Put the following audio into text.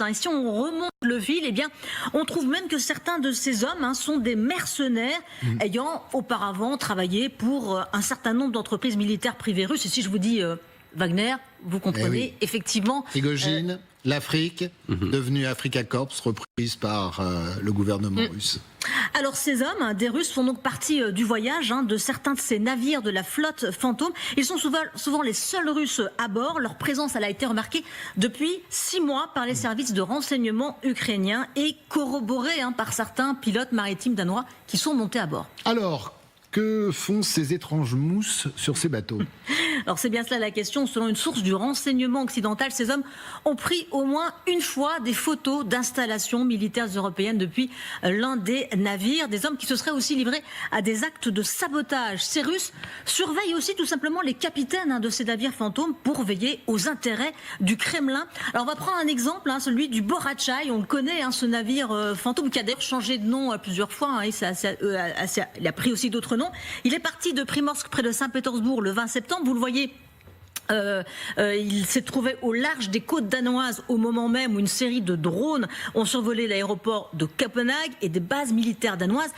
Et si on remonte le fil, eh bien, on trouve même que certains de ces hommes sont des mercenaires ayant auparavant travaillé pour un certain nombre d'entreprises militaires privées russes. Et si je vous dis Wagner, vous comprenez effectivement. Prigojine, l'Afrique, devenue Africa Corps, reprise par le gouvernement russe. Alors ces hommes, des Russes, font donc partie du voyage de certains de ces navires de la flotte fantôme. Ils sont souvent les seuls Russes à bord. Leur présence elle a été remarquée depuis 6 mois par les services de renseignement ukrainiens et corroborée par certains pilotes maritimes danois qui sont montés à bord. Alors, que font ces étranges mousses sur ces bateaux? Alors c'est bien cela la question. Selon une source du renseignement occidental, ces hommes ont pris au moins une fois des photos d'installations militaires européennes depuis l'un des navires. Des hommes qui se seraient aussi livrés à des actes de sabotage. Ces Russes surveillent aussi tout simplement les capitaines de ces navires fantômes pour veiller aux intérêts du Kremlin. Alors on va prendre un exemple, celui du Borachai. On le connaît, ce navire fantôme qui a d'ailleurs changé de nom plusieurs fois. Il a pris aussi d'autres noms. Il est parti de Primorsk près de Saint-Pétersbourg le 20 septembre. Vous le voyez. Il s'est trouvé au large des côtes danoises au moment même où une série de drones ont survolé l'aéroport de Copenhague et des bases militaires danoises.